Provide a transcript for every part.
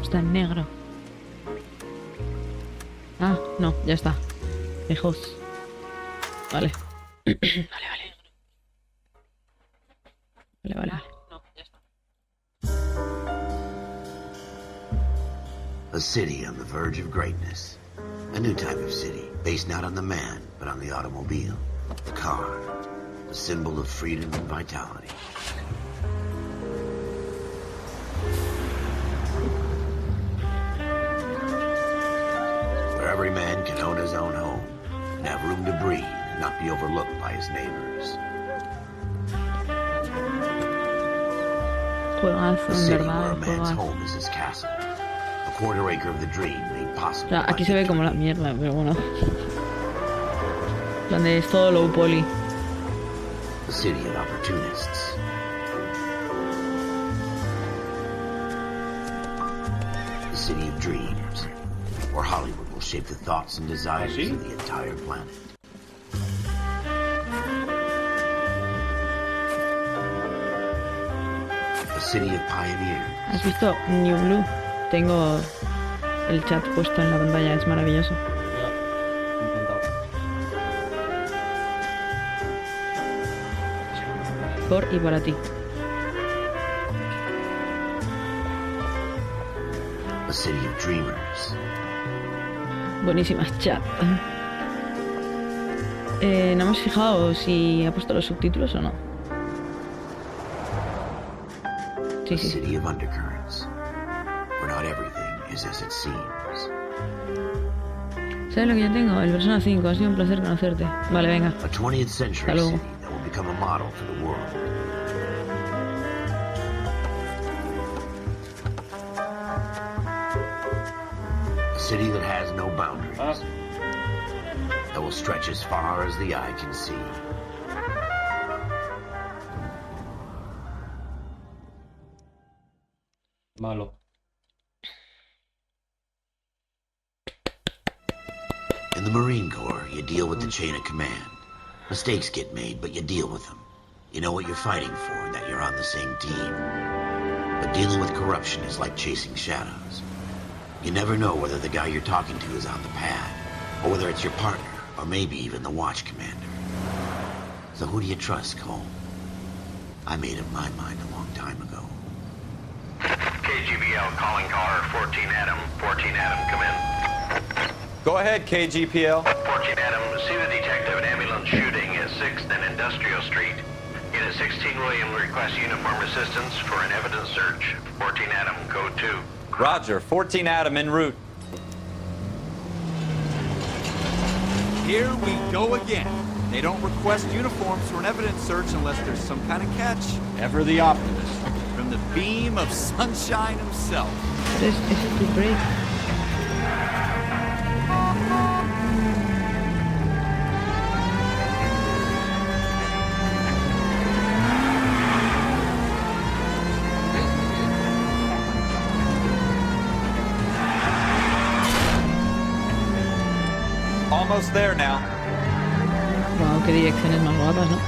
Está en negro. Ah, no, ya está. Lejos. Vale. Vale. No, ya está. A city on the verge of greatness. A new type of city, based not on the man, but on the automobile. The car. A symbol of freedom and vitality. Where every man can own his own home, and have room to breathe and not be overlooked by his neighbors. Juegazo, A en city where verdad, a man's juegazo. home is his castle. A quarter acre of the dream made O possible sea, by aquí se ve como la victory. mierda, pero bueno. Donde es todo low poly. A city of opportunists. A city of dreams, where Hollywood will shape the thoughts and desires of the entire planet. A city of pioneers. ¿Has visto New Blue? Tengo el chat puesto en la pantalla, es maravilloso. Ya, intentado. Por y para ti. A city of dreamers. Buenísimas chat. No hemos fijado si ha puesto los subtítulos o no. Sí, A sí. city of undercurrents, where not everything is as it seems. ¿Sabes lo que yo tengo? El Persona 5. Ha sido un placer conocerte. Vale, venga. A 20th century Hello. city that will become a model for the world. A city that has no boundaries. That will stretch as far as the eye can see. Malo. In the Marine Corps, you deal with the chain of command. Mistakes get made, but you deal with them. You know what you're fighting for, and that you're on the same team. But dealing with corruption is like chasing shadows. You never know whether the guy you're talking to is on the pad, or whether it's your partner, or maybe even the watch commander. So who do you trust, Cole? I made up my mind a long time ago. KGBL calling car 14 Adam. 14 Adam, come in. Go ahead, KGPL. 14 Adam, see the detective an ambulance shooting at 6th and Industrial Street. Unit 16 William requests uniform assistance for an evidence search. 14 Adam, code 2. Roger, 14 Adam en route. Here we go again. They don't request uniforms for an evidence search unless there's some kind of catch. Ever the optimist. From the beam of sunshine himself. Es tu break. Almost there now. Wow, qué direcciones más guapas, ¿no?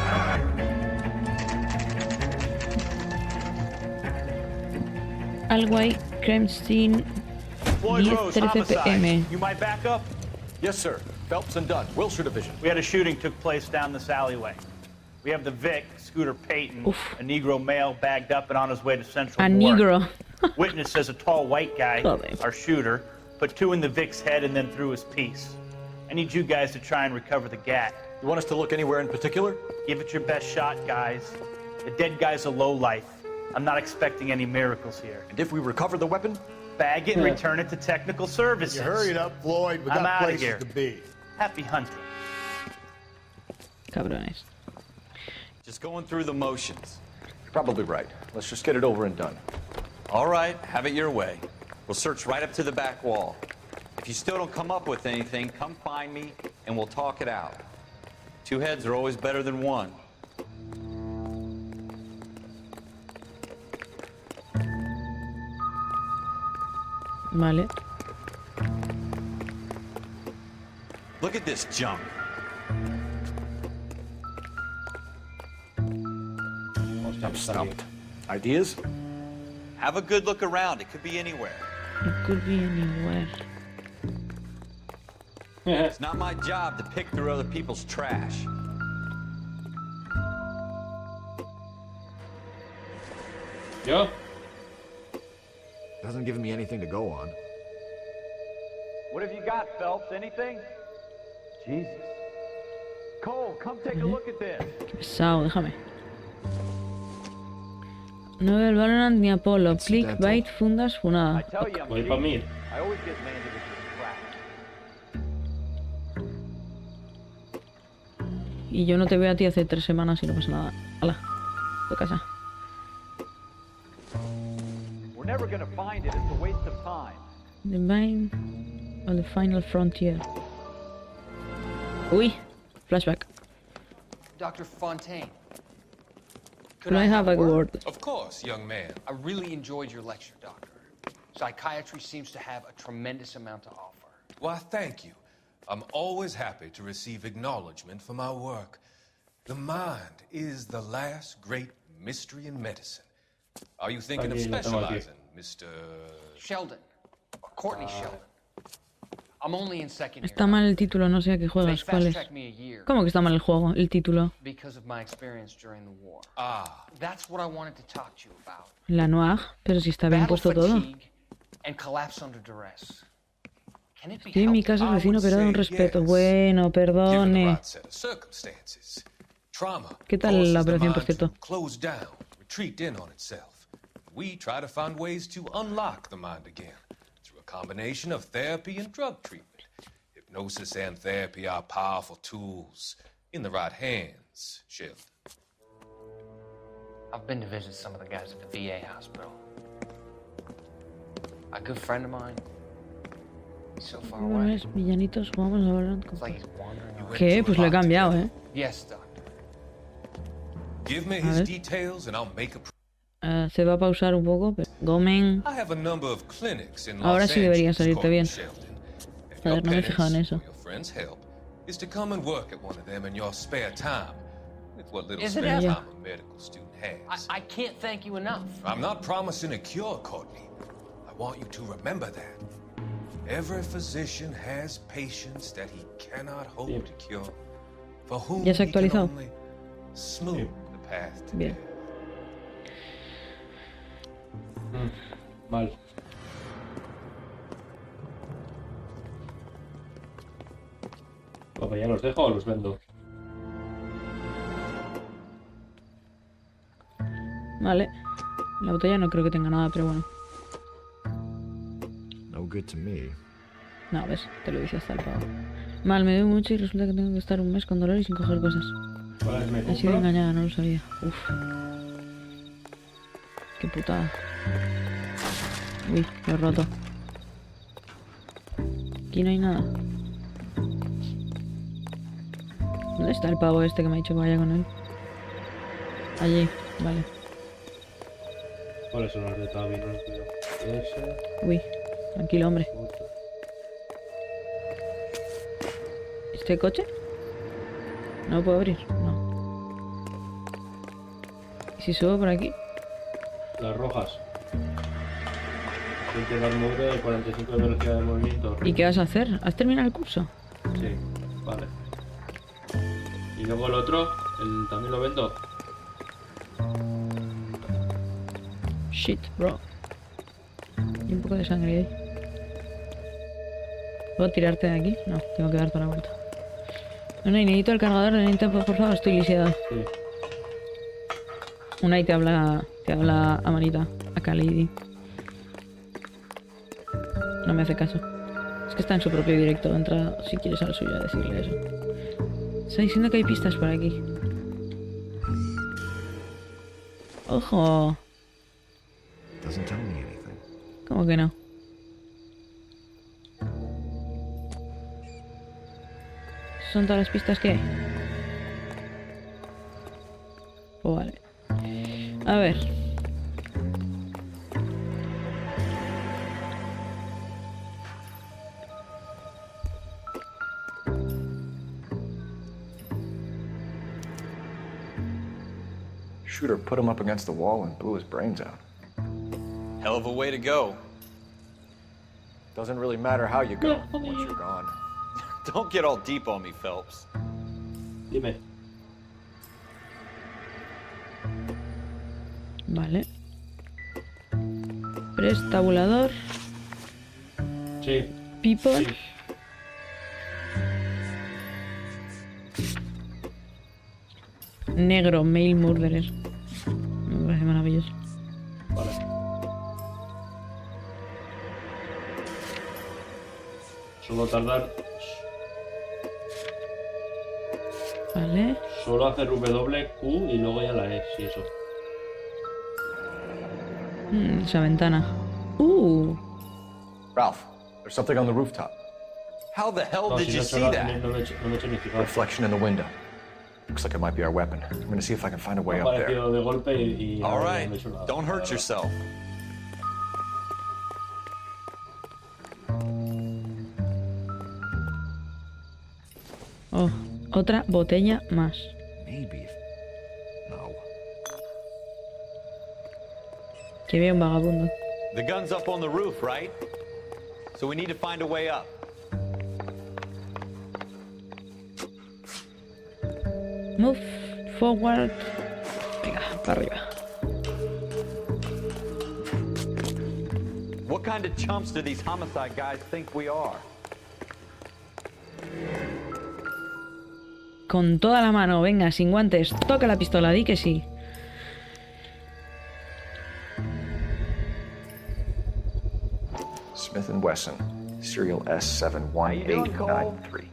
Algo hay, crime scene, 10-13 pm. You might back up? Yes, sir. Phelps and Dunn, Wilshire Division. We had a shooting took place down this alleyway. We have the Vic, Scooter Payton, Oof. a Negro male bagged up and on his way to Central A Morgue. negro. Witness says a tall white guy, Joder. our shooter, put 2 in the Vic's head and then threw his piece. I need you guys to try and recover the gat. You want us to look anywhere in particular? Give it your best shot, guys. The dead guy's a lowlife. I'm not expecting any miracles here. And if we recover the weapon? Bag it and return it to technical services. You hurried up, Floyd. We I'm got outta places here. to be. Happy hunting. Cabrones. Just going through the motions. You're probably right. Let's just get it over and done. All right, have it your way. We'll search right up to the back wall. If you still don't come up with anything, come find me and we'll talk it out. 2 heads are always better than 1. Vale. Look at this junk. I'm stumped. Ideas? Have a good look around. It could be anywhere. could be anywhere. It's not my job to pick through other people's trash. ¿Yo? Hasn't given me anything to go on. What have you got, Phelps? Anything? Jesus. Cole, come take a look at this. Qué pesado, déjame. No veo el Valorant ni Apolo. Clickbait, fundas, funada. I tell you, I'm Voy pa' mí. cheap. I always get landed with this crap. Y yo no te veo a ti hace 3 semanas y no pasa nada. Hala, de casa. We're never gonna find it. It's a waste of time. The Vine of the Final Frontier. Uy, flashback. Dr. Fontaine. Could I have a word? Of course, young man. I really enjoyed your lecture, Doctor. Psychiatry seems to have a tremendous amount to offer. Why, thank you. I'm always happy to receive acknowledgement for my work. The mind is the last great mystery in medicine. Are you thinking of Aquí, lo tengo aquí. specializing, Mr. Sheldon. Or Courtney Sheldon. I'm only in second year. Está mal el título, no sé a qué They juegas. ¿Cuál es? fast-tracked me a year ¿Cómo que está mal el juego, el título? because of my experience during the war. Ah, That's what I wanted to talk to you about. La Noire, pero si está bien Battle puesto todo. fatigue and collapse under duress. Can it be Estoy en mi helped? casa, I vecino, would pero un say respeto. yes. Bueno, given the perdone. right set of circumstances. Trauma ¿Qué tal forces la the operación, por mind to cierto? close down, retreat in on itself. We try to find ways to unlock the mind again through a combination of therapy and drug treatment. Hypnosis and therapy are powerful tools in the right hands, Sheldon. I've been to visit some of the guys at the VA hospital. A good friend of mine. He's so far Una away. vez, villanitos, jugamos a Valorant. It's like he's wandering You away. went ¿Qué? through Pues a lo he lot cambiado, together. Yes, Doctor. Give me A his ver. details and I'll make a. Se va a pausar un poco, pero... Gomen. I have a number of clinics in Ahora Los sí debería Angeles salirte called bien. Sheldon. And Joder, your no me he fijado en penance, eso. or your friend's help, is to come and work at one of them in your spare time, with what little Isn't spare it? time a medical student has. I can't thank you enough. I'm not promising a cure, Courtney. I want you to remember that. Every physician has patients that he cannot hope Bien. to cure, for whom ¿Ya se ha he can actualizado? only smooth the path to Bien. death. Mal. Pues ya los dejo o los vendo. Vale. La botella no creo que tenga nada, pero bueno. No good to me. No, ves, te lo dice hasta el pavo. Mal, me veo mucho y resulta que tengo que estar un mes con dolor y sin coger cosas. ¿Cuáles me He sido compro? engañada, no lo sabía. Uf. Qué putada. Uy, lo he roto. Aquí no hay nada. ¿Dónde está el pavo este que me ha dicho que vaya con él? Allí, vale. ¿Cuáles son los de Tavi? No los veo. Ese, Uy, tranquilo, hombre. otro. ¿Este coche? ¿No lo puedo abrir? No. ¿Y si subo por aquí? Las rojas. 20 de armadura y 45 de velocidad de movimiento. ¿Y qué vas a hacer? ¿Has terminado el curso? Sí, vale. Y luego el otro, también lo vendo. Shit, bro. Y un poco de sangre ahí. ¿Puedo tirarte de aquí? No, tengo que dar toda la vuelta. No, necesito el cargador, necesito, por favor, estoy lisiada. Sí. Una y te habla a manita, a Khalidi. No me hace caso. Es que está en su propio directo, entra si quieres al suyo a decirle eso. Está diciendo que hay pistas por aquí. ¡Ojo! Doesn't tell me anything. ¿Cómo que no? ¿Son todas las pistas que hay? Pues vale. A ver. Shooter put him up against the wall and blew his brains out. Hell of a way to go. Doesn't really matter how you go once you're gone. Don't get all deep on me, Phelps. Dime. Vale. Press tabulador. Sí. People. Sí. Negro, male murderer. Me parece maravilloso. Vale. Solo tardar. Vale. Solo hacer W, Q y luego ya la E, sí, eso. Esa ventana. Ralph, there's something on the rooftop. How the hell No, did si you no he see hecho that? no me he hecho ni fijar. Reflection in the window. Looks like it might be our weapon. I'm gonna see if I can find a way Me ha up there. aparecido de golpe y All ahora no right, me he hecho nada, don't la hurt verdad. yourself. Oh, otra botella más. Maybe. No. Que veo un vagabundo. The gun's up on the roof, right? So we need to find a way up. Move forward. Venga, para arriba. What kind of chumps do these homicide guys think we are? Con toda la mano, venga, sin guantes. Toca la pistola, di que sí. Smith & Wesson, serial S71893.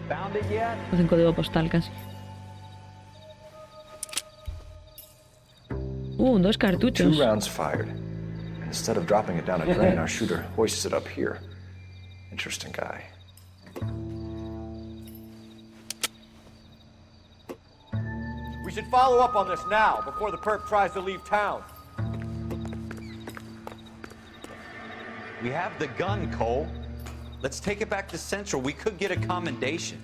Found it yet? Hacen código postal casi. Dos cartuchos. 2 rounds fired. And instead of dropping it down a drain, our shooter hoists it up here. Interesting guy. We should follow up on this now, before the perp tries to leave town. We have the gun, Cole. Let's take it back to Central. We could get a commendation.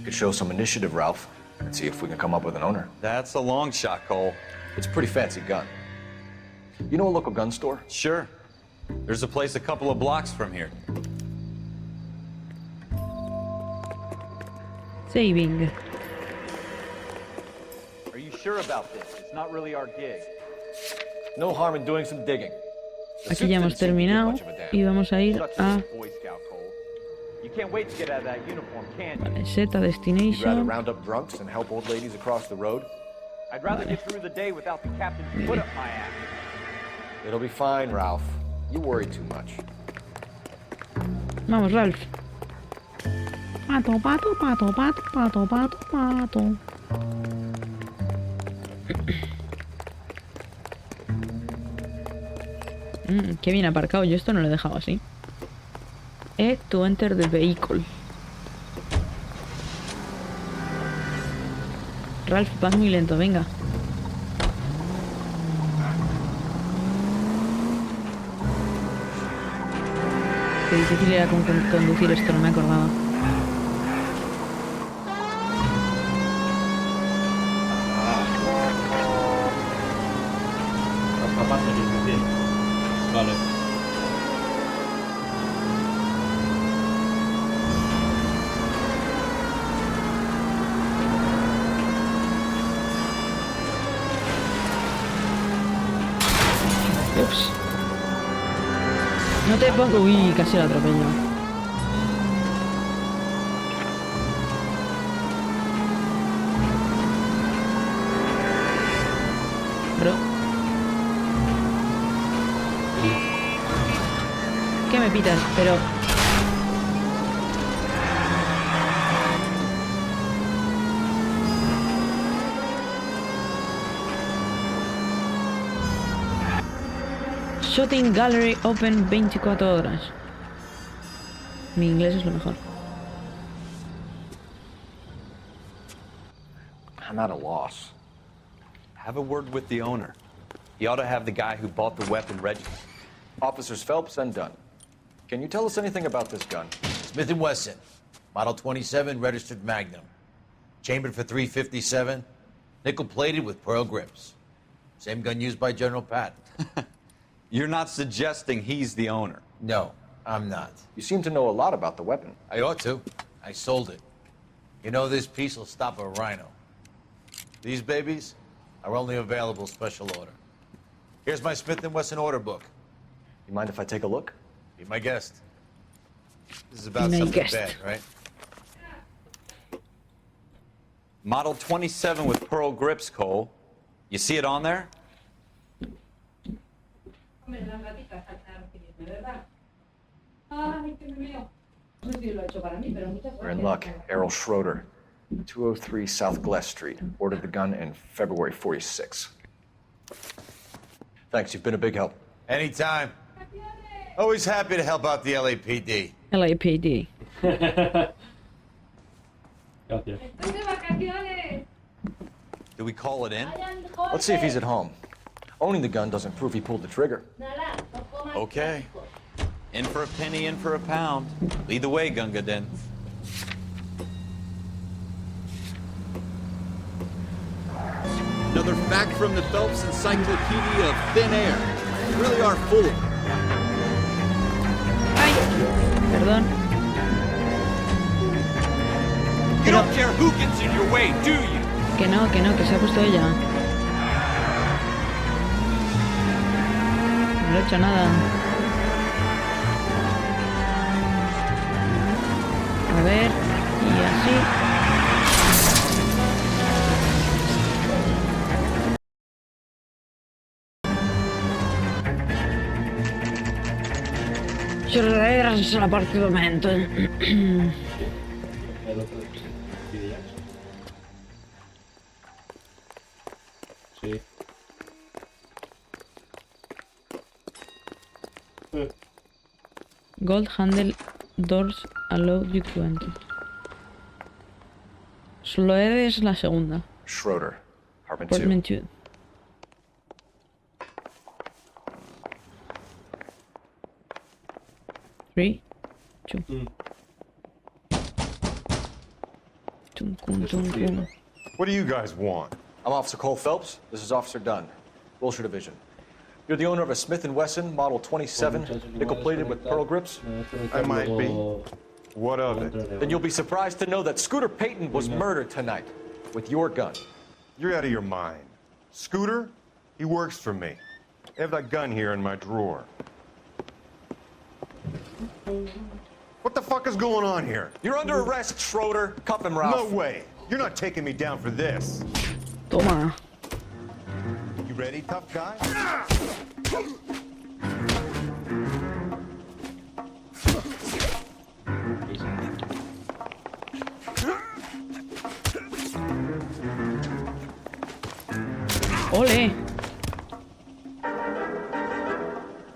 Could show some initiative, Ralph, and see if we can come up with an owner. That's a long shot, Cole. It's a pretty fancy gun. You know a local gun store? Sure. There's a place a couple of blocks from here. Saving. Are you sure about this? It's not really our gig. No harm in doing some digging. The Aquí ya hemos suits didn't seem to do terminado much of a damn. y vamos a ir Such a a Boy Scout, Cole. You can't wait to get out of that uniform, can you? vale, Zeta You'd rather Destination. round up drunks and help old ladies across the road? I'd rather get through the day without the captain's foot up my ass. It'll be fine, Ralph. You worry too much. Vamos, Ralph. Pato, pato, pato, pato, pato, pato, pato. Qué bien aparcado. Yo esto no lo he dejado así. To enter the vehicle. Ralph, vas muy lento, venga. Qué difícil era conducir esto, no me acordaba. Capaz de que bien. Vale. Ups. No te pongo... Uy, casi la atropello. Bro. ¿Qué me pitas? Pero... Shooting Gallery Open 24 horas. Mi inglés es lo mejor. I'm at a loss. Have a word with the owner. He ought to have the guy who bought the weapon registered. Officers Phelps and Dunn. Can you tell us anything about this gun? Smith & Wesson, Model 27, registered Magnum. Chambered for .357, nickel-plated with pearl grips. Same gun used by General Patton. You're not suggesting he's the owner? No, I'm not. You seem to know a lot about the weapon. I ought to. I sold it. You know, this piece will stop a rhino. These babies are only available special order. Here's my Smith & Wesson order book. You mind if I take a look? Be my guest. This is about My something guest. bad, right? Model 27 with pearl grips, Cole. You see it on there? We're in luck. Errol Schroeder, 203 South Glass Street. Ordered the gun in February 46. Thanks, you've been a big help. Anytime. Always happy to help out the LAPD. LAPD. Gracias. Do we call it in? Let's see if he's at home. Owning the gun doesn't prove he pulled the trigger. Okay. In for a penny, in for a pound. Lead the way, Gunga Din. Another fact from the Phelps Encyclopedia of Thin Air. You really are full of it. Ay, perdón. You don't care who gets in your way, do you? Que no, que se ha puesto ella. No le he hecho nada. A ver, y así. Es la parte del momento. El otro Villana. Sí. Gold handle doors allow you to enter. Solo es la segunda. Schroeder, apartment 2. Apartment 2. Three, two. Tum, tum, tum, tum. What do you guys want? I'm Officer Cole Phelps. This is Officer Dunn, Wilshire Division. You're the owner of a Smith & Wesson Model 27, nickel-plated with pearl grips? I might be. What of it? Then you'll be surprised to know that Scooter Payton was murdered tonight with your gun. You're out of your mind. Scooter? He works for me. I have that gun here in my drawer. What the fuck is going on here? You're under arrest, Schroeder. Cuff him, Ralph. No way. You're not taking me down for this. Toma. You ready, tough guy? Ole.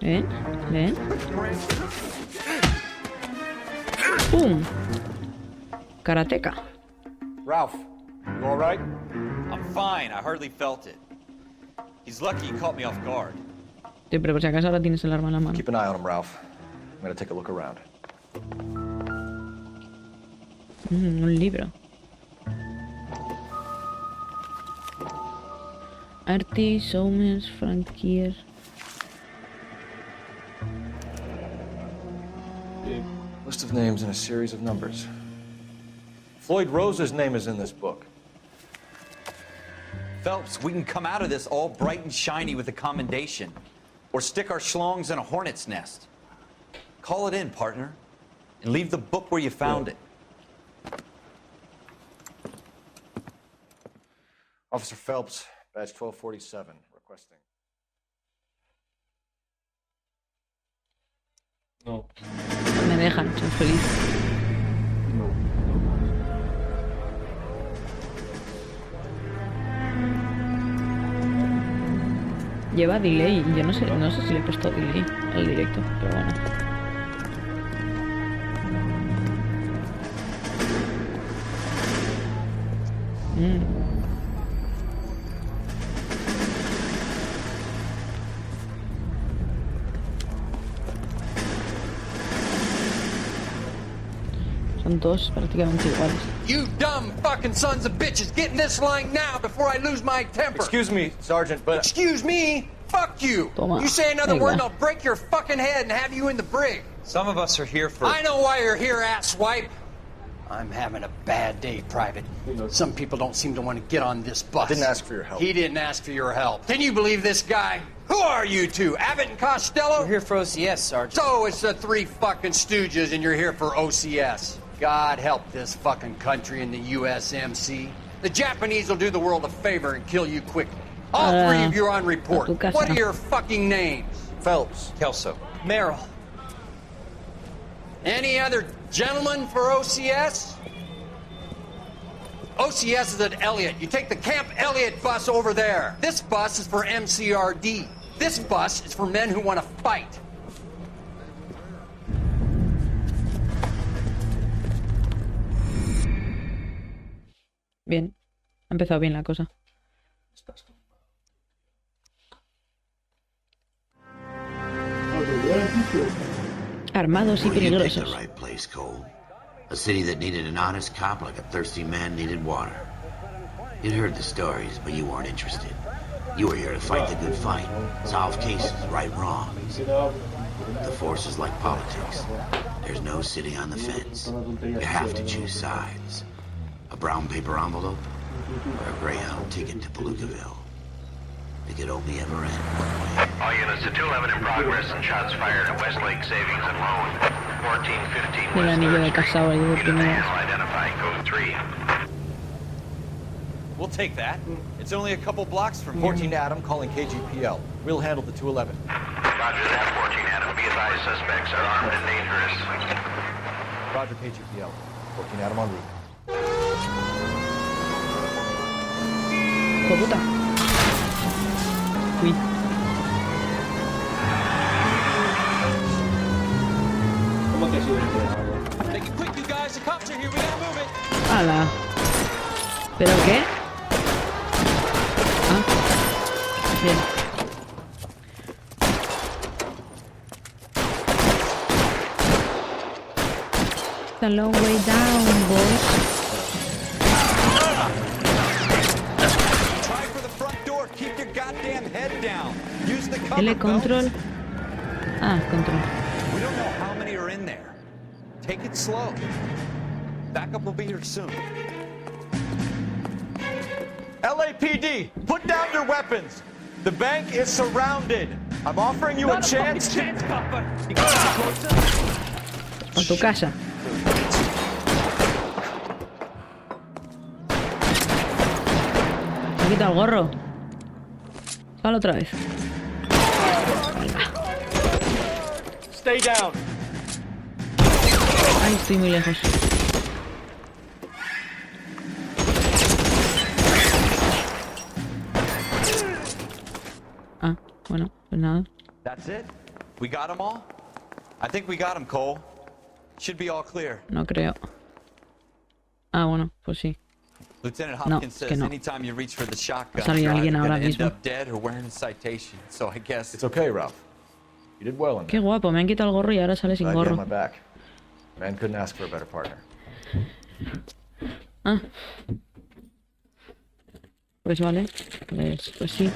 Ven, ven. Boom. Karateka. Ralph, you all right? I'm fine. I hardly felt it. He's lucky he caught me off guard. Sí, pero por si acaso ahora tienes el arma en la mano. Keep an eye on him, Ralph. I'm gonna take a look around. Un libro. Artie, Somers, Frankier. List of names and a series of numbers. Floyd Rose's name is in this book. Phelps, we can come out of this all bright and shiny with a commendation. Or stick our schlongs in a hornet's nest. Call it in, partner. And leave the book where you found it. Officer Phelps, badge 1247, requesting. No. Me dejan, soy feliz. Lleva delay, yo no sé si le he puesto delay al directo, pero bueno. Son todos prácticamente iguales. You dumb fucking sons of bitches, get in this line now before I lose my temper. Excuse me, Sergeant, but... Excuse me? Fuck you. Toma. You say another Venga. word and I'll break your fucking head and have you in the brig. Some of us are here for... I know why you're here, asswipe. I'm having a bad day, Private. Some people don't seem to want to get on this bus. Didn't ask for your help. He didn't ask for your help. Can you believe this guy? Who are you two, Abbott and Costello? We're here for OCS, Sergeant. So it's the three fucking stooges and you're here for OCS. God help this fucking country and the USMC. The Japanese will do the world a favor and kill you quickly. All three of you are on report. What are your fucking names? Phelps. Kelso. Merrill. Any other gentlemen for OCS? OCS is at Elliott. You take the Camp Elliott bus over there. This bus is for MCRD. This bus is for men who want to fight. Bien. Ha empezado bien la cosa. Armados y Well, you picked the peligrosos. right place, Cole. A city that needed an honest cop like a thirsty man needed water. You'd heard the stories, but you weren't interested. You were here to fight the good fight, solve cases, right wrongs. The force is like politics. There's no sitting on the fence. You have to choose sides. A brown paper envelope or a Greyhound ticket to Palookaville. It could only ever end one way. All units to 211 in progress and shots fired at Westlake Savings and Loan. 1415 El West anillo 3rd de casado ahí de Street. Unit primeras. manual identifying code 3. We'll take that. It's only a couple blocks from 14 Adam calling KGPL. We'll handle the 211. Roger that, 14 Adam. Be advised, suspects are armed and dangerous. Roger KGPL. 14 Adam en route. ¡Hijo puta! Uy. ¿Cómo que ha sido este? Make it quick, you guys. The cops are here. We gotta move it. ¡Hala! ¿Pero qué? Ah. Bien. It's a long way down, boys. Try for the front door. Keep your goddamn head down. Use the cover L control. belts. Ah, control. We don't know how many are in there. Take it slow. Backup will be here soon. LAPD, put down your weapons. The bank is surrounded. I'm offering you a chance to... A tu casa. Me quita el gorro. Sal otra vez. Stay down. Ay, estoy muy lejos. Ah, bueno, pues nada. That's it? We got them all? I think we got them, Cole. Should be all clear. No creo. Ah, bueno, pues sí. Lieutenant No, Hopkins que says no. anytime you reach for the shotgun, Sale you're alguien either ahora gonna end mismo. up dead or wearing a citation. So I guess It's okay, Ralph. You did well in Qué guapo, me han quitado el gorro y ahora sale sin Glad you had gorro. my back. Man couldn't ask for a better partner. Ah. Pues vale. Pues sí.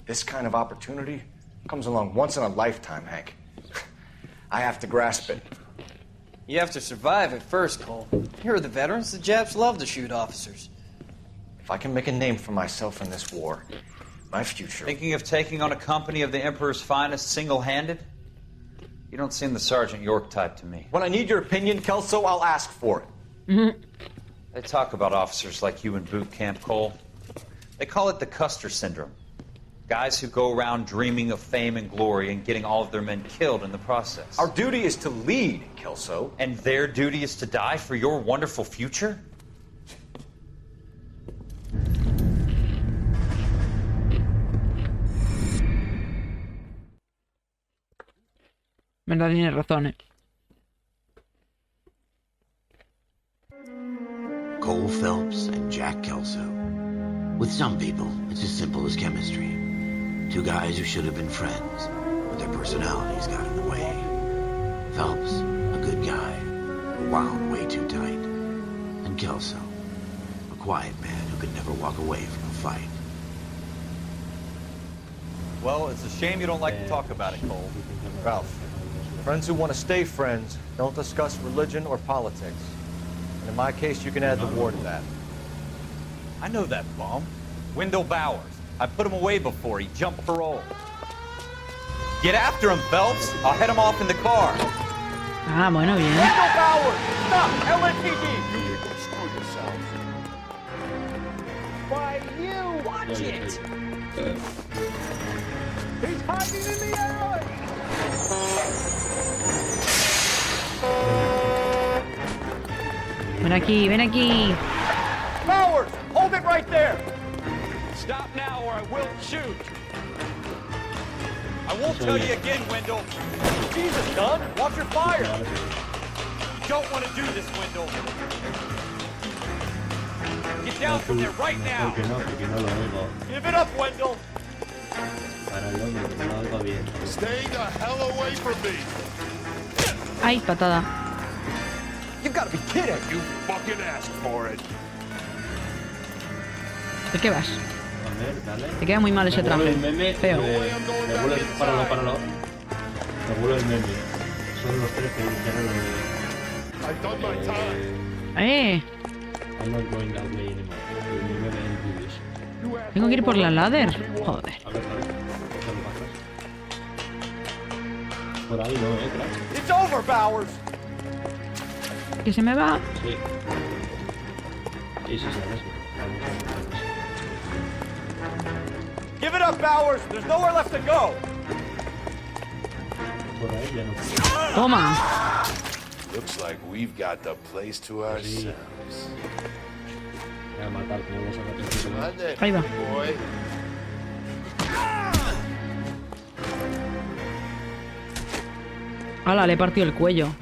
This kind of opportunity comes along once in a lifetime, Hank. I have to grasp it. You have to survive at first, Cole. Here are the veterans. The Japs love to shoot officers. If I can make a name for myself in this war, my future... Thinking of taking on a company of the Emperor's finest single-handed? You don't seem the Sergeant York type to me. When I need your opinion, Kelso, I'll ask for it. They talk about officers like you in boot camp, Cole. They call it the Custer syndrome. Guys who go around dreaming of fame and glory and getting all of their men killed in the process. Our duty is to lead, Kelso. And their duty is to die for your wonderful future? Verdad, tienes razón, Cole Phelps and Jack Kelso. With some people, it's as simple as chemistry. Two guys who should have been friends, but their personalities got in the way. Phelps, a good guy, wound way too tight. And Kelso, a quiet man who could never walk away from a fight. Well, it's a shame you don't like to talk about it, Cole. Ralph, friends who want to stay friends don't discuss religion or politics. And in my case, you can add the war to that. I know that bum. Wendell Bowers. I put him away before. He jumped parole. Get after him, Phelps. I'll head him off in the car. Ah, bueno, bien. Wendell Bowers! Stop! LAPD! You people screw yourselves. Why, you watch it! He's hiding in the alley! Ven aquí, ven aquí. Bowers! Hold it right there! Stop now or I will shoot! I won't tell you again, Wendell. Jesus, Dunn! Watch your fire! You don't want to do this, Wendell. Get down from there right now! Porque no lo oigo. Give it up, Wendell! Páralo, porque no lo oigo bien. Stay the hell away from me! Ay, patada. You've got to be kidding! You fucking asked for it. ¿De qué vas? A ver, dale. Te queda muy mal ese Me vuelve traje. el meme Feo. Páralo. Me vuelve el meme. Son los tres que dijeron lo de... I've done my time. I'm not going that way anymore. El meme de vídeos. Tengo que ir por la ladder. Joder. A ver. ¿Qué lo pasas? Por ahí no, crack. It's over, Bowers! Que se me va. Sí. Sí, sabes. Give it up, Bowers! There's nowhere left to go! Por ahí ya no. Toma. Looks like we've got the place to ourselves. Voy a matar como los sacatos. Ahí va. Boy. Hala, le he partido el cuello.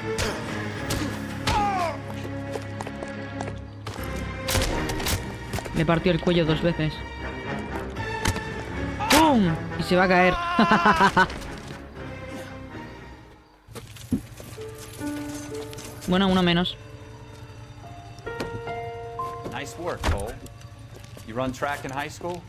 Le partió el cuello 2 veces. ¡Pum! Y se va a caer. Bueno, uno menos. Nice work, Cole. You run track in high school?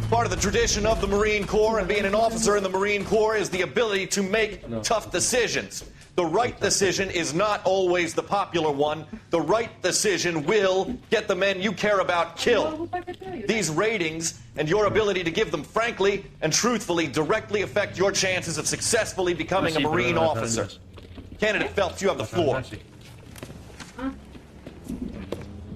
Part of the tradition of the Marine Corps and being an officer in the Marine Corps is the ability to make tough decisions. The right decision is not always the popular one. The right decision will get the men you care about killed. These ratings and your ability to give them frankly and truthfully directly affect your chances of successfully becoming a Marine officer. Candidate Phelps, you have the floor.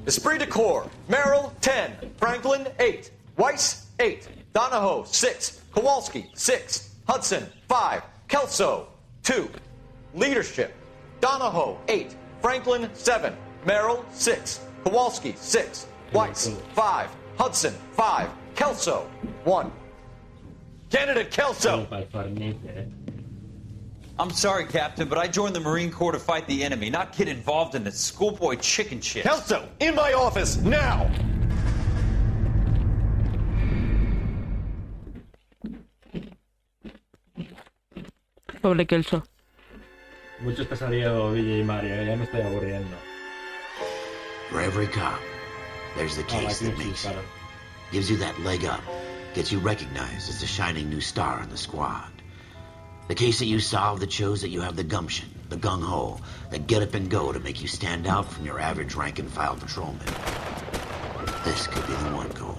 Esprit de Corps, Merrill, 10. Franklin, 8. Weiss, 8. Donahoe, 6. Kowalski, 6. Hudson, 5. Kelso, 2. Leadership, Donahoe, 8. Franklin, 7. Merrill, 6. Kowalski, 6. Weiss, 5. Hudson, 5. Kelso, 1. Candidate Kelso! I'm sorry, Captain, but I joined the Marine Corps to fight the enemy, not get involved in the schoolboy chicken shit. Kelso, in my office, now! Pobre Kelso. Muchos pesadillas, Villa y Mario, ya me estoy aburriendo. For every cop, there's the case that makes you. Gives you that leg up. Gets you recognized as the shining new star in the squad. The case that you solve that shows that you have the gumption, the gung-ho, the get up and go to make you stand out from your average rank-and-file patrolman. This could be the one, Cole.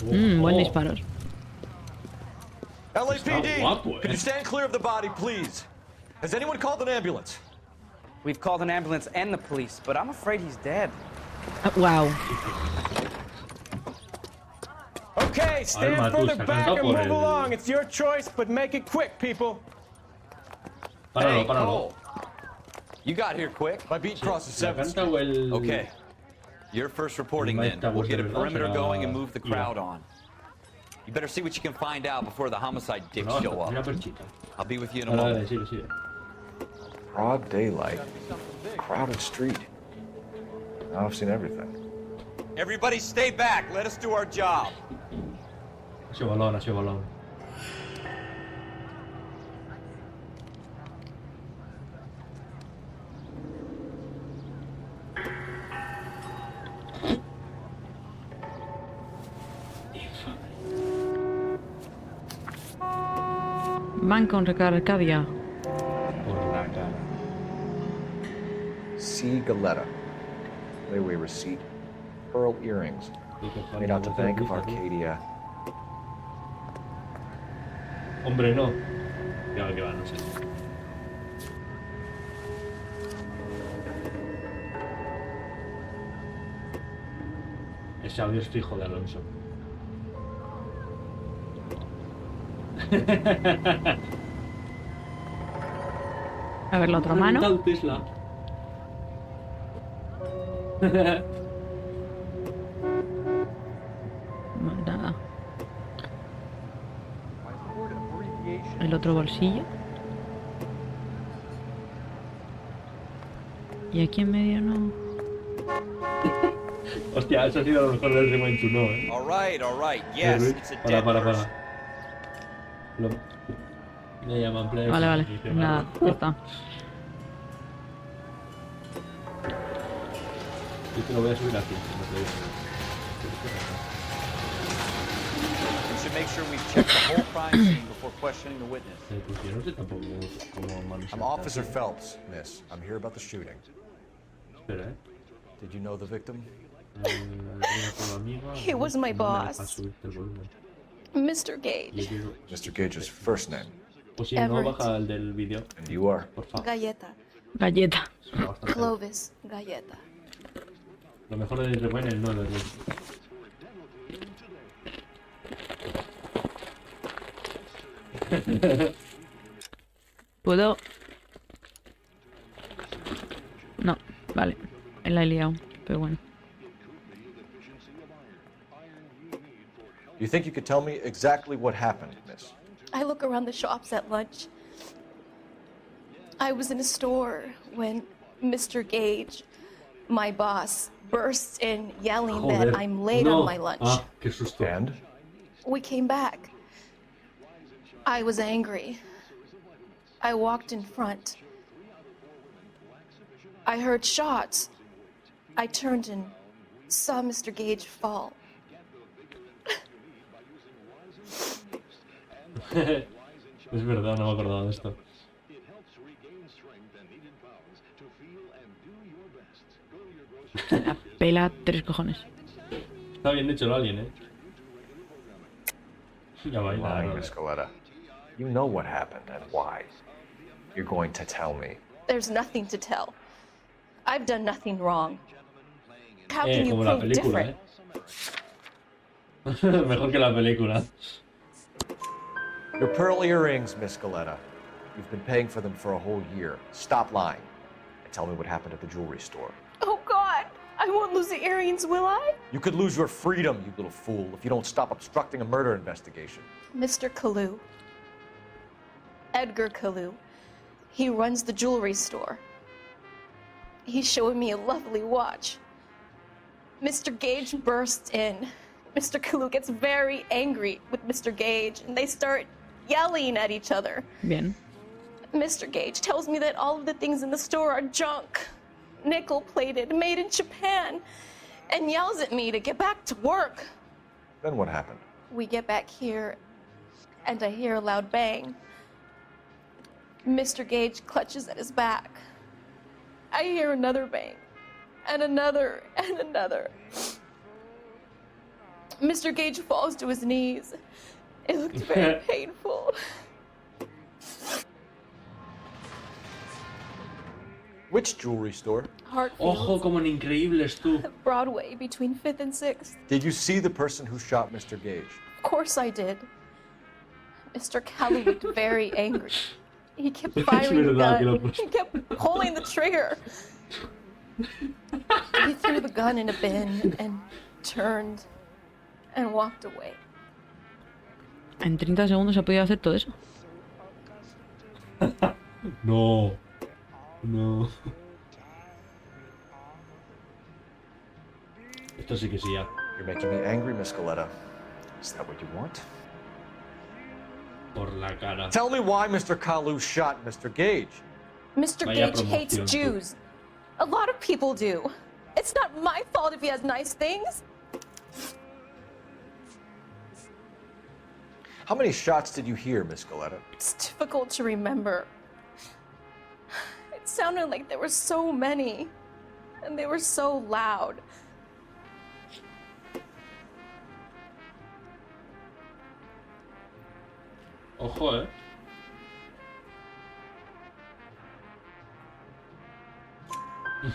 Buen disparos. LAPD, could you stand clear of the body, please? Has anyone called an ambulance? We've called an ambulance and the police, but I'm afraid he's dead. Wow. Okay, stand further back and move along. It's your choice, but make it quick, people. Hey, Cole. You got here quick. My beat crosses 7th. Okay. You're first reporting then. We'll get a perimeter going and move the crowd on. You better see what you can find out before the homicide dicks show up. I'll be with you in a moment. Broad daylight. Crowded street. Now I've seen everything. Everybody stay back. Let us do our job. Ha sido balón, ha sido balón. Van con recargadia. Por la cara. C. Galetta. Layaway receipt. Pearl earrings. Made out to Bank of Arcadia. Hombre, no. Claro que va, no sé. Ese audio es fijo de Alonso. A ver la otra mano. Tal Tesla. Nada. El otro bolsillo. Y aquí en medio no. Hostia, eso ha sido a lo mejor el Rewind to No, ¿eh? All right. Yes, it's a dead Para. person. Me llaman play. Vale. Y dice, Nada, ya está. Yo te lo voy a subir aquí. We should make sure we've checked the whole crime scene before questioning the witness. Pues yo no sé tampoco cómo manejar. I'm Officer Phelps, miss. I'm here about the shooting. Espera, Did you know the victim? He was my boss, Mr. Gage. Mr. Gage's first name. Pues si no, baja el del vídeo. And you are? Galleta. Galleta. Clovis Galleta. Lo mejor del Rewind es el 9, ¿Puedo? No, vale. La he liado, pero bueno. You think you could tell me exactly what happened, miss? I look around the shops at lunch. I was in a store when Mr. Gage, my boss, bursts in yelling that I'm late on my lunch. Ah, qué susto. And? We came back. I was angry. I walked in front. I heard shots. I turned and saw Mr. Gage fall. Es verdad, no me acordaba de esto. La pela 3 cojones. Está bien hecho el alien, ¿eh? Ya baila. Lying, Miss Galetta. You know what happened and why. You're going to tell me. There's nothing to tell. I've done nothing wrong. How can you Como la prove película, different? Mejor que la película. Your pearl earrings, Miss Galetta. You've been paying for them for a whole year. Stop lying and tell me what happened at the jewelry store. Oh God, I won't lose the earrings, will I? You could lose your freedom, you little fool, if you don't stop obstructing a murder investigation. Mr. Kalu. Edgar Kalu. He runs the jewelry store. He's showing me a lovely watch. Mr. Gage bursts in. Mr. Kalu gets very angry with Mr. Gage, and they start yelling at each other. Bien. Mr. Gage tells me that all of the things in the store are junk, nickel-plated, made in Japan, and yells at me to get back to work. Then what happened? We get back here, and I hear a loud bang. Mr. Gage clutches at his back. I hear another bang, and another, and another. Mr. Gage falls to his knees. It looked very painful. Which jewelry store? Hartfield. Ojo, como en Increíbles, tú. Broadway, between 5th and 6th. Did you see the person who shot Mr. Gage? Of course I did. Mr. Kelly looked very angry. He kept firing the gun. He kept pulling the trigger. He threw the gun in a bin and turned and walked away. En 30 segundos se ha podido hacer todo eso. No. No. Esto sí que sí ya. You're making me angry, Miss Galetta. Is that what you want? Por la cara. Tell me why Mr. Kalu shot Mr. Gage. Mr. Vaya Gage hates promoción, tú. Jews. A lot of people do. It's not my fault if he has nice things. How many shots did you hear, Miss Galetta? It's difficult to remember. It sounded like there were so many, and they were so loud. Ojo,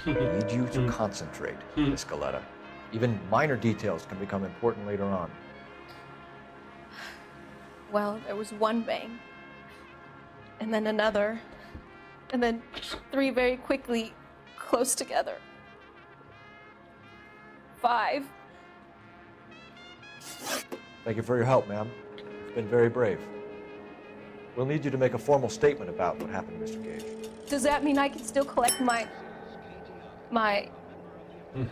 I need you to concentrate, Miss Galetta. Even minor details can become important later on. Well, there was one bang, and then another, and then three very quickly, close together. 5. Thank you for your help, ma'am. You've been very brave. We'll need you to make a formal statement about what happened to Mr. Gage. Does that mean I can still collect my...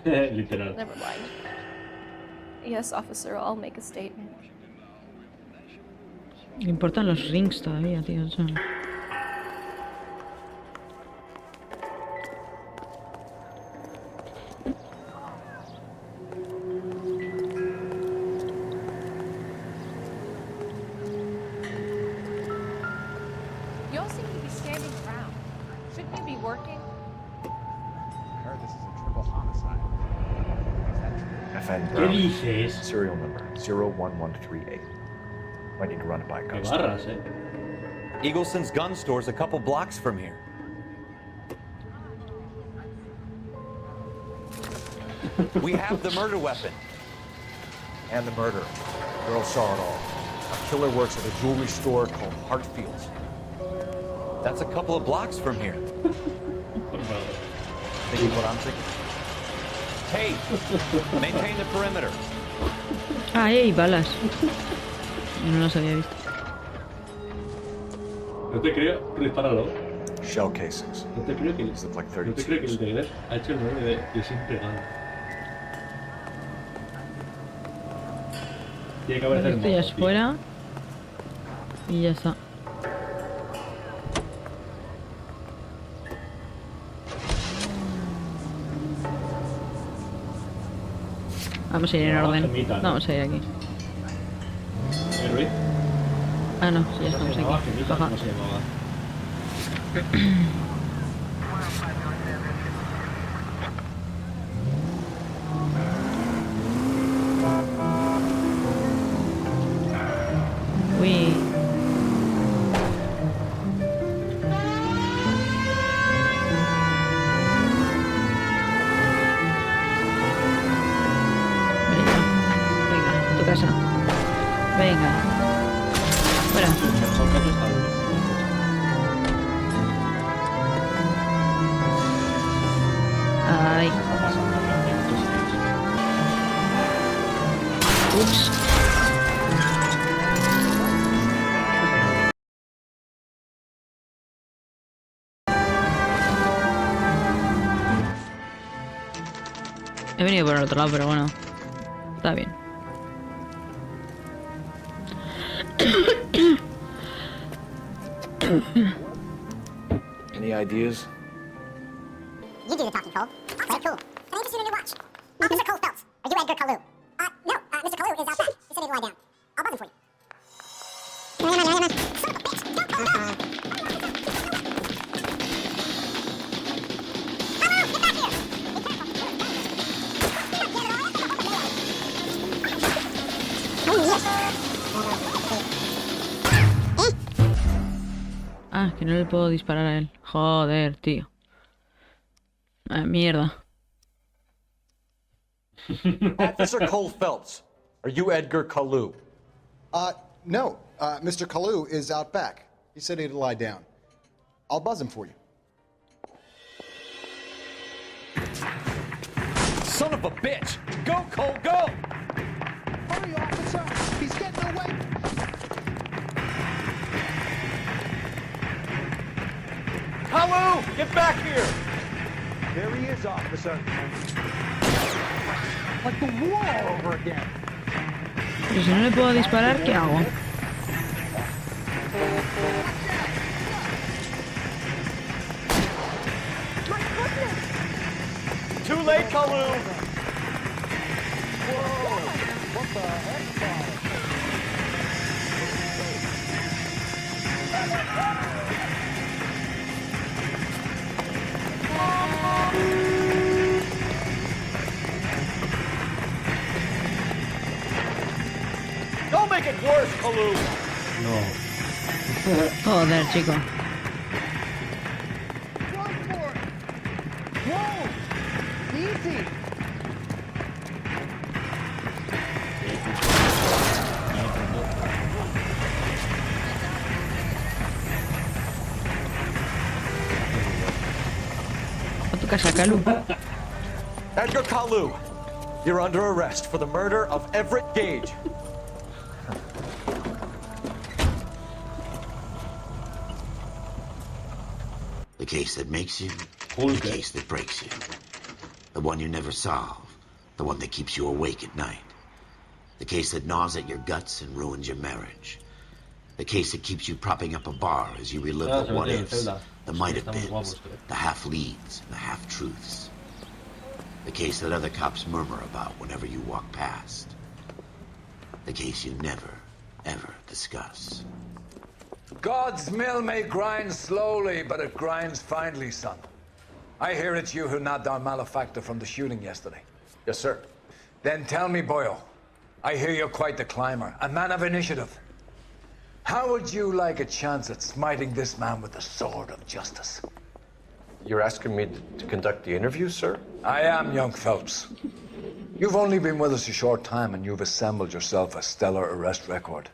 Literal. Never mind. Yes, officer, I'll make a statement. Le importan los rings todavía, tío. O sea. You all seem to be standing around. Shouldn't you be working? I heard this is a triple homicide. Is that true? FN ¿Qué Brown. dices? Serial number 01138. Might need to run it by a Qué customer. barras, Eagleson's gun store's a couple blocks from here. We have the murder weapon. And the murder. Girl saw it all. A killer works at a jewelry store called Hartfield's. That's a couple of blocks from here. Thinking what I'm thinking? Hey, maintain the perimeter. Ah, hay balas. Yo no las había visto. No te creo, dispáralo. Shell casings. No te creo que These look like no te creo que el 32. Negra ha hecho el 9 de siempre gana. Tiene que haber Esto ya es fuera. Y ya está. Vamos a ir en orden. Vamos a ir aquí. Ruiz? Ah, no, sí, ya estamos aquí. Ajá. ¿Cómo se llamaba? Uy. Venga, a tu casa. Venga. Fuera. Ay. Ups. He venido por el otro lado, pero bueno. Está bien. Any ideas? You do the talking, Cole. Okay, cool. I'm interested in your watch. Officer Cole Phelps. Are you Edgar Kalu? No. Mr. Kalu is out back. He said he'd lie down. I'll buzz him for you. Son of a bitch! Go, Cole, go! Kalu, get back here! Ah, que no le puedo disparar a él. Joder, tío. Ah, mierda. Officer Cole Phelps, are you Edgar Kalu? No. Mr. Kalu is out back. He said he'd lie down. I'll buzz him for you. Son of a bitch! Go, Cole, go! Hurry, officer! He's getting away! Kalu, get back here! There he is, officer. Like the war all over again. Pero si no le puedo disparar, ¿qué hago? Too late, Kalu! What the heck? Don't make it worse, Kalu! No. Joder, chico. Whoa! Easy! A tu casa, Calu. Edgar Kalu, you're under arrest for the murder of Everett Gage. The case that makes you, the case that breaks you. The one you never solve, the one that keeps you awake at night. The case that gnaws at your guts and ruins your marriage. The case that keeps you propping up a bar as you relive the what-ifs, the might-have-beens, the half-leads, and the half-truths. The case that other cops murmur about whenever you walk past. The case you never, ever discuss. God's mill may grind slowly, but it grinds finely, son. I hear it's you who nabbed our malefactor from the shooting yesterday. Yes, sir. Then tell me, Boyle, I hear you're quite the climber, a man of initiative. How would you like a chance at smiting this man with the sword of justice? You're asking me to conduct the interview, sir? I am, young Phelps. You've only been with us a short time, and you've assembled yourself a stellar arrest record.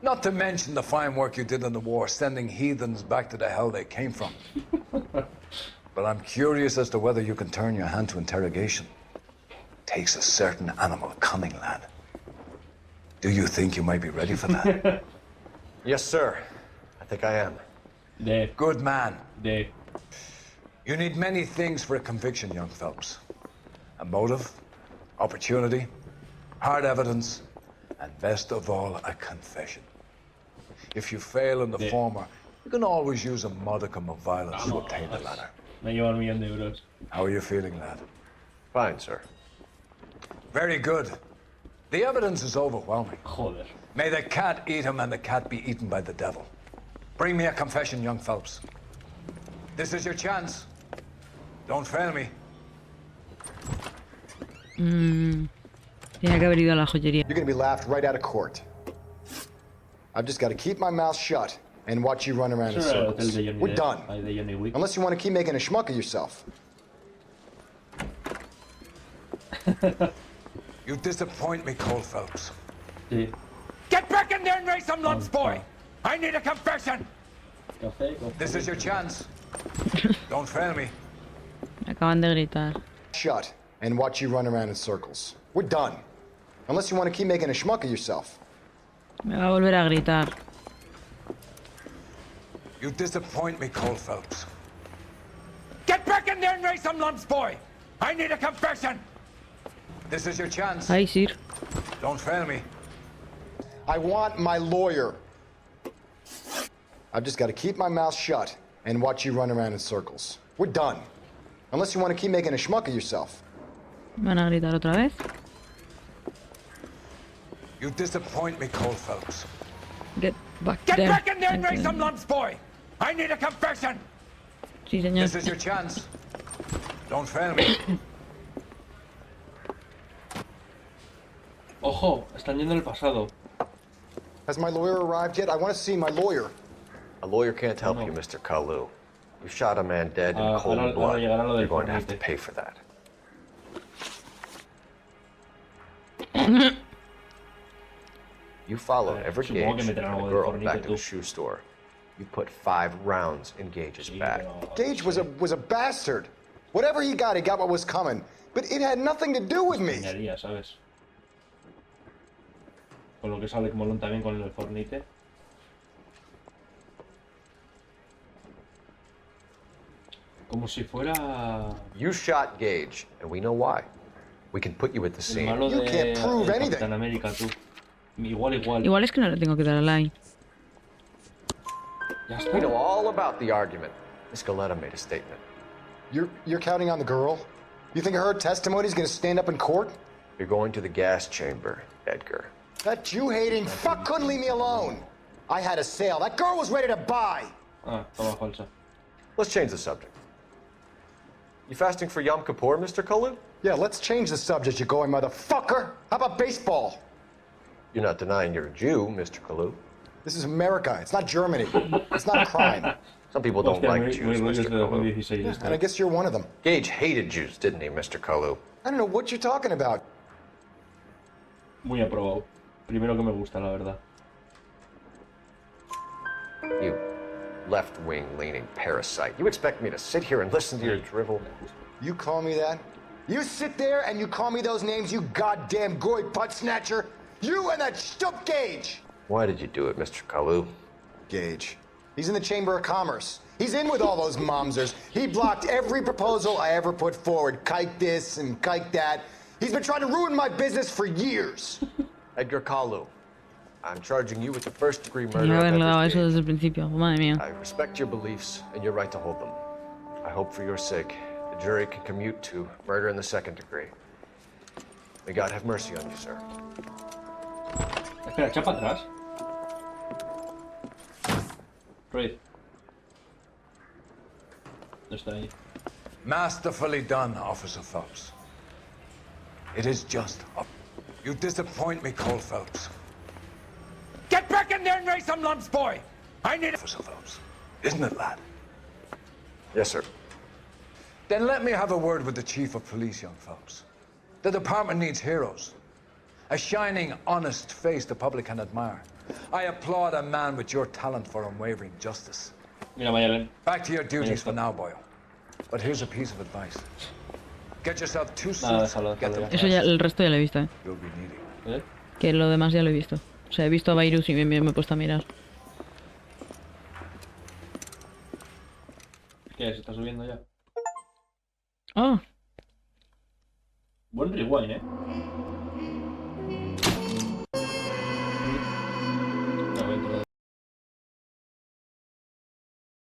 Not to mention the fine work you did in the war, sending heathens back to the hell they came from. But I'm curious as to whether you can turn your hand to interrogation. Takes a certain animal cunning, lad. Do you think you might be ready for that? Yes, sir. I think I am. Good man. You need many things for a conviction, young Phelps. A motive, opportunity, hard evidence, and best of all, a confession. If you fail in the former, you can always use a modicum of violence to obtain the latter. Me lleva €1.000.000. How are you feeling, lad? Fine, sir. Very good. The evidence is overwhelming. Joder. May the cat eat him and the cat be eaten by the devil. Bring me a confession, young Phelps. This is your chance. Don't fail me. Tenía que haber ido a la joyería. You're gonna be laughed right out of court. I've just got to keep my mouth shut and watch you run around in circles. We're done. Unless you want to keep making a schmuck of yourself. You disappoint me, Cole Phelps. Get back in there and raise some lumps, boy! I need a confession! This is your chance. Don't fail me. Me acaban de gritar. Shut and watch you run around in circles. We're done. Unless you want to keep making a schmuck of yourself. Me va a volver a gritar. You disappoint me, Cole Phelps. Get back in there and raise some lumps, boy! I need a confession! This is your chance. Ay, sir. Don't fail me. I want my lawyer. I've just got to keep my mouth shut and watch you run around in circles. We're done. Unless you want to keep making a schmuck of yourself. ¿Me van a gritar otra vez? You disappoint me, Cole Phelps. Get back Get there. back in there and raise some lumps, boy! I need a confession! Sí, señor. This is your chance. Don't fail me. Ojo, están yendo en el pasado. Has my lawyer arrived yet? I want to see my lawyer. A lawyer can't help you, Mr. Kalu. You shot a man dead in cold ahora blood. llegará lo del You're going to have to fornite. pay for that. You followed Everett supongo que Gage and meterán algo a del girl fornite, back to the tú. shoe store. You put 5 rounds in Gage's back. Gage was a bastard. Whatever he got what was coming. But it had nothing to do with me. Engañaría, ¿sabes? Con lo que sale molón también con el fornite. Como si fuera You shot Gage, and we know why. We can put you at the el scene. malo You de can't prove anything. Capitán América, tú. Igual. Igual es que no le tengo que dar a like. Ya We está. know all about the argument. Miss Galetta made a statement. You're counting on the girl? You think her testimony is gonna stand up in court? You're going to the gas chamber, Edgar. That Jew-hating fuck couldn't leave me alone. I had a sale. That girl was ready to buy. Ah, toma falsa. Let's change the subject. You fasting for Yom Kippur, Mr. Kalu? Yeah, let's change the subject, you going motherfucker. How about baseball? You're not denying you're a Jew, Mr. Kalu. This is America. It's not Germany. It's not a crime. Some people don't Hostia, like Jews, muy Mr. de Kalu. 2016 Yeah, esto. and I guess you're one of them. Gage hated Jews, didn't he, Mr. Kalu? I don't know what you're talking about. Muy aprobado. Primero que me gusta, la verdad. You left-wing leaning parasite. You expect me to sit here and listen to your drivel? You call me that? You sit there and you call me those names, you goddamn goy butt snatcher? You and that stup Gage! Why did you do it, Mr. Kalu? Gage. He's in the Chamber of Commerce. He's in with all those momsers. He blocked every proposal I ever put forward. Kike this and kike that. He's been trying to ruin my business for years. Edgar Kalu, I'm charging you with the first-degree murder Tenía que of haberle dado Edward eso Gage. desde el principio. Madre mía. I respect your beliefs and your right to hold them. I hope for your sake the jury can commute to murder in the second degree. May God have mercy on you, sir. Espera, echa para atrás. Ruiz. No está ahí. Masterfully done, Officer Phelps. It is just up. You disappoint me, Cole Phelps. Get back in there and raise some lumps, boy! I need Officer Phelps. Isn't it, lad? Yes, sir. Then let me have a word with the Chief of Police, young Phelps. The department needs heroes. A shining, honest face the public can admire. I applaud a man with your talent for unwavering justice. Mira, Mayalen. Back to your duties for now, Boyle. But here's a piece of advice. Get yourself two Nada, suits. déjalo, Get déjalo them ya. Eso ya, el resto ya lo he visto, ¿eh? You'll be needing. ¿Eh? Que lo demás ya lo he visto. O sea, he visto a Virus y me he puesto a mirar. ¿Qué? ¿Se está subiendo ya? Oh, Buen rewind, ¿eh?